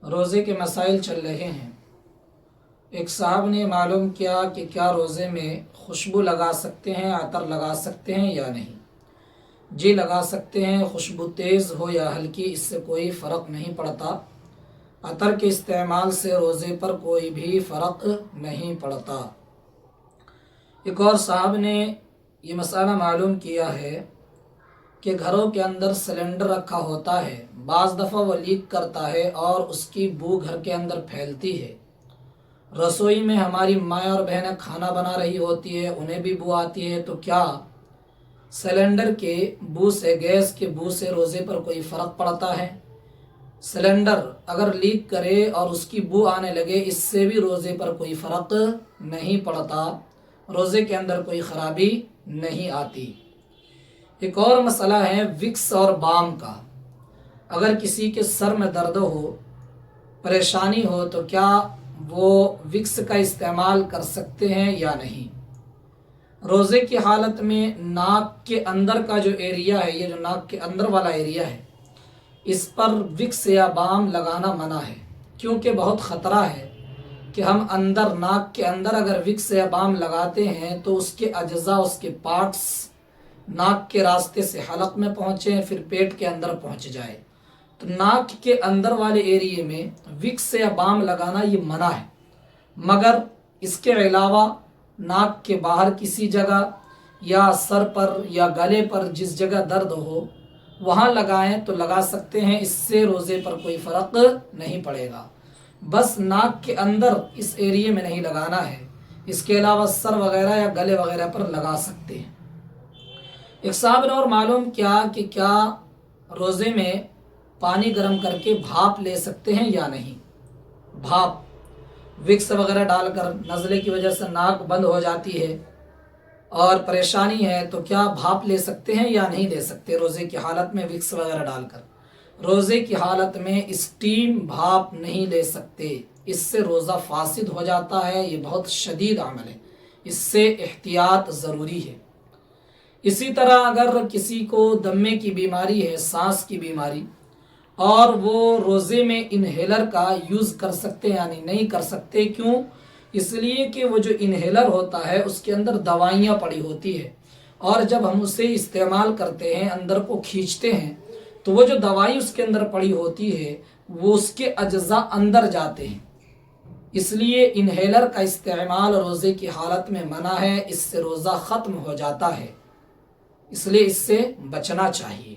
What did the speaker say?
روزے کے مسائل چل رہے ہیں۔ ایک صاحب نے معلوم کیا کہ کیا روزے میں خوشبو لگا سکتے ہیں، عطر لگا سکتے ہیں یا نہیں؟ جی لگا سکتے ہیں، خوشبو تیز ہو یا ہلکی اس سے کوئی فرق نہیں پڑتا۔ عطر کے استعمال سے روزے پر کوئی بھی فرق نہیں پڑتا۔ ایک اور صاحب نے یہ مسئلہ معلوم کیا ہے کہ گھروں کے اندر سلنڈر رکھا ہوتا ہے، بعض دفعہ وہ لیک کرتا ہے اور اس کی بو گھر کے اندر پھیلتی ہے۔ رسوئی میں ہماری ماں اور بہنیں کھانا بنا رہی ہوتی ہے، انہیں بھی بو آتی ہے، تو کیا سلنڈر کے بو سے، گیس کے بو سے روزے پر کوئی فرق پڑتا ہے؟ سلنڈر اگر لیک کرے اور اس کی بو آنے لگے، اس سے بھی روزے پر کوئی فرق نہیں پڑتا، روزے کے اندر کوئی خرابی نہیں آتی۔ ایک اور مسئلہ ہے وکس اور بام کا۔ اگر کسی کے سر میں درد ہو، پریشانی ہو، تو کیا وہ وکس کا استعمال کر سکتے ہیں یا نہیں؟ روزے کی حالت میں ناک کے اندر کا جو ایریا ہے، یہ جو ناک کے اندر والا ایریا ہے، اس پر وکس یا بام لگانا منع ہے، کیونکہ بہت خطرہ ہے کہ ہم اندر ناک کے اندر اگر وکس یا بام لگاتے ہیں تو اس کے اجزاء، اس کے پارٹس ناک کے راستے سے حلق میں پہنچیں، پھر پیٹ کے اندر پہنچ جائے۔ تو ناک کے اندر والے ایریے میں وکس یا بام لگانا یہ منع ہے، مگر اس کے علاوہ ناک کے باہر کسی جگہ یا سر پر یا گلے پر جس جگہ درد ہو وہاں لگائیں تو لگا سکتے ہیں، اس سے روزے پر کوئی فرق نہیں پڑے گا۔ بس ناک کے اندر اس ایریے میں نہیں لگانا ہے، اس کے علاوہ سر وغیرہ یا گلے وغیرہ پر لگا سکتے ہیں۔ ایک صاحب نے اور معلوم کیا کہ کیا روزے میں پانی گرم کر کے بھاپ لے سکتے ہیں یا نہیں؟ بھاپ وکس وغیرہ ڈال کر، نزلے کی وجہ سے ناک بند ہو جاتی ہے اور پریشانی ہے، تو کیا بھاپ لے سکتے ہیں یا نہیں لے سکتے روزے کی حالت میں وکس وغیرہ ڈال کر؟ روزے کی حالت میں اسٹیم بھاپ نہیں لے سکتے، اس سے روزہ فاسد ہو جاتا ہے، یہ بہت شدید عمل ہے، اس سے احتیاط ضروری ہے۔ اسی طرح اگر کسی کو دمے کی بیماری ہے، سانس کی بیماری، اور وہ روزے میں انہیلر کا یوز کر سکتے ہیں یعنی نہیں کر سکتے، کیوں؟ اس لیے کہ وہ جو انہیلر ہوتا ہے اس کے اندر دوائیاں پڑی ہوتی ہے، اور جب ہم اسے استعمال کرتے ہیں، اندر کو کھینچتے ہیں، تو وہ جو دوائی اس کے اندر پڑی ہوتی ہے وہ اس کے اجزاء اندر جاتے ہیں۔ اس لیے انہیلر کا استعمال روزے کی حالت میں منع ہے، اس سے روزہ ختم ہو جاتا ہے، اس لیے اس سے بچنا چاہیے۔